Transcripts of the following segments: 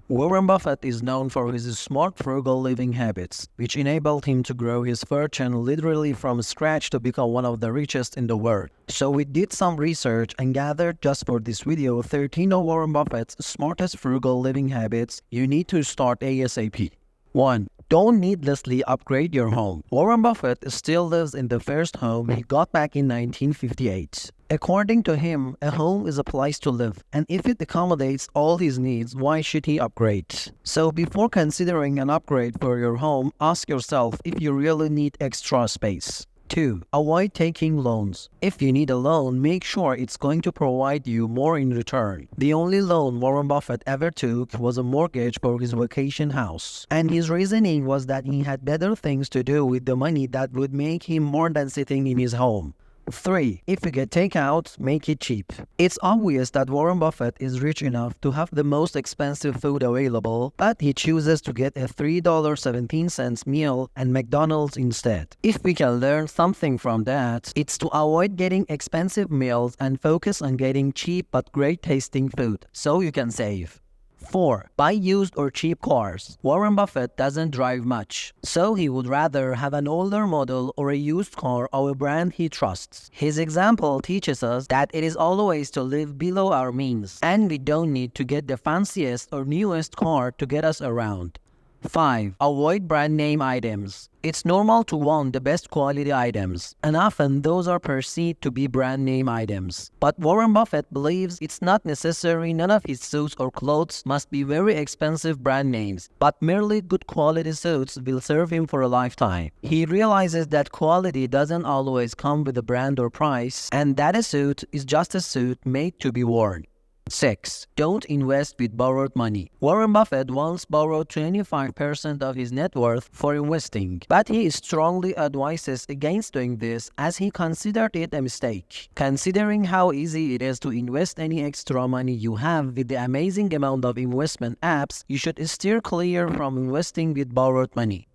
Warren Buffett is known for his smart frugal living habits, which enabled him to grow his fortune literally from scratch to become one of the richest in the world. So we did some research and gathered just for this video 13 of Warren Buffett's smartest frugal living habits you need to start ASAP. 1. Don't needlessly upgrade your home. Warren Buffett still lives in the first home he got back in 1958. According to him, a home is a place to live, and if it accommodates all his needs, why should he upgrade? So before considering an upgrade for your home, ask yourself if you really need extra space. 2. Avoid taking loans. If you need a loan, make sure it's going to provide you more in return. The only loan Warren Buffett ever took was a mortgage for his vacation house. And his reasoning was that he had better things to do with the money that would make him more than sitting in his home. 3. If you get takeout, make it cheap. It's obvious that Warren Buffett is rich enough to have the most expensive food available, but he chooses to get a $3.17 meal at McDonald's instead. If we can learn something from that, it's to avoid getting expensive meals and focus on getting cheap but great tasting food, so you can save. 4. Buy used or cheap cars. Warren Buffett doesn't drive much, so he would rather have an older model or a used car of a brand he trusts. His example teaches us that it is always to live below our means, and we don't need to get the fanciest or newest car to get us around. 5. Avoid brand name items. It's normal to want the best quality items, and often those are perceived to be brand name items. But Warren Buffett believes it's not necessary none of his suits or clothes must be very expensive brand names, but merely good quality suits will serve him for a lifetime. He realizes that quality doesn't always come with a brand or price, and that a suit is just a suit made to be worn. 6. Don't invest with borrowed money. Warren Buffett once borrowed 25% of his net worth for investing, but he strongly advises against doing this as he considered it a mistake. Considering how easy it is to invest any extra money you have with the amazing amount of investment apps, you should steer clear from investing with borrowed money.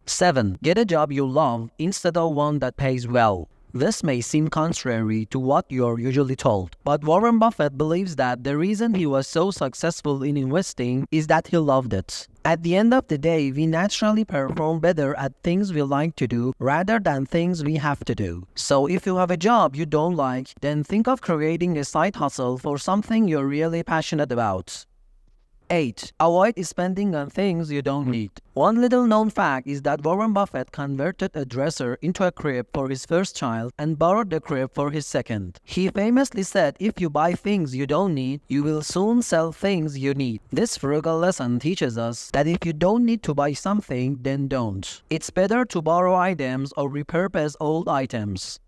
7. Get a job you love instead of one that pays well. This may seem contrary to what you're usually told, but Warren Buffett believes that the reason he was so successful in investing is that he loved it. At the end of the day, we naturally perform better at things we like to do rather than things we have to do. So if you have a job you don't like, then think of creating a side hustle for something you're really passionate about. 8. Avoid spending on things you don't need. One little known fact is that Warren Buffett converted a dresser into a crib for his first child and borrowed the crib for his second. He famously said, if you buy things you don't need, you will soon sell things you need. This frugal lesson teaches us that if you don't need to buy something, then don't. It's better to borrow items or repurpose old items.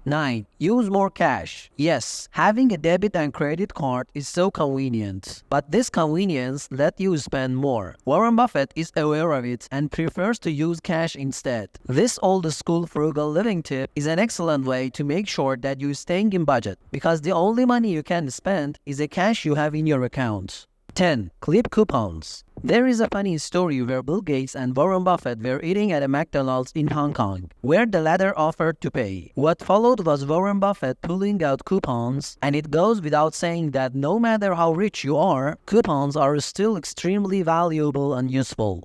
9. Use more cash. Yes, having a debit and credit card is so convenient, but this convenience lets you spend more. Warren Buffett is aware of it and prefers to use cash instead. This old-school frugal living tip is an excellent way to make sure that you're staying in budget, because the only money you can spend is the cash you have in your account. 10. Clip coupons. There is a funny story where Bill Gates and Warren Buffett were eating at a McDonald's in Hong Kong, where the latter offered to pay. What followed was Warren Buffett pulling out coupons, and it goes without saying that no matter how rich you are, coupons are still extremely valuable and useful.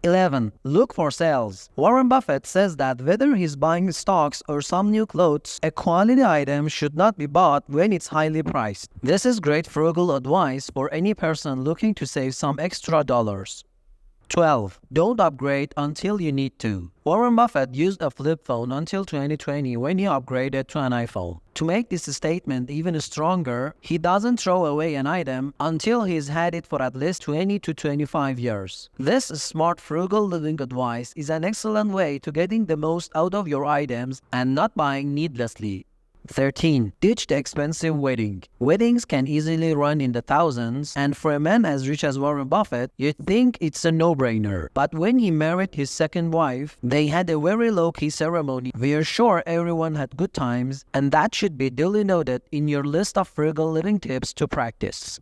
11. Look for sales. Warren Buffett says that whether he's buying stocks or some new clothes, a quality item should not be bought when it's highly priced. This is great frugal advice for any person looking to save some extra dollars. 12. Don't upgrade until you need to. Warren Buffett used a flip phone until 2020 when he upgraded to an iPhone. To make this statement even stronger, he doesn't throw away an item until he's had it for at least 20 to 25 years. This smart frugal living advice is an excellent way to getting the most out of your items and not buying needlessly. 13. Ditch the expensive wedding. Weddings can easily run in the thousands, and for a man as rich as Warren Buffett, you'd think it's a no-brainer. But when he married his second wife, they had a very low-key ceremony. We're sure everyone had good times, and that should be duly noted in your list of frugal living tips to practice.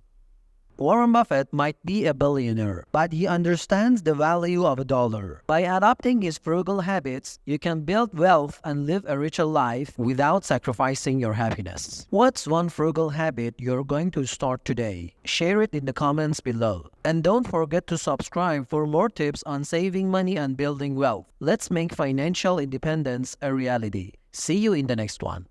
Warren Buffett might be a billionaire, but he understands the value of a dollar. By adopting his frugal habits, you can build wealth and live a richer life without sacrificing your happiness. What's one frugal habit you're going to start today? Share it in the comments below. And don't forget to subscribe for more tips on saving money and building wealth. Let's make financial independence a reality. See you in the next one.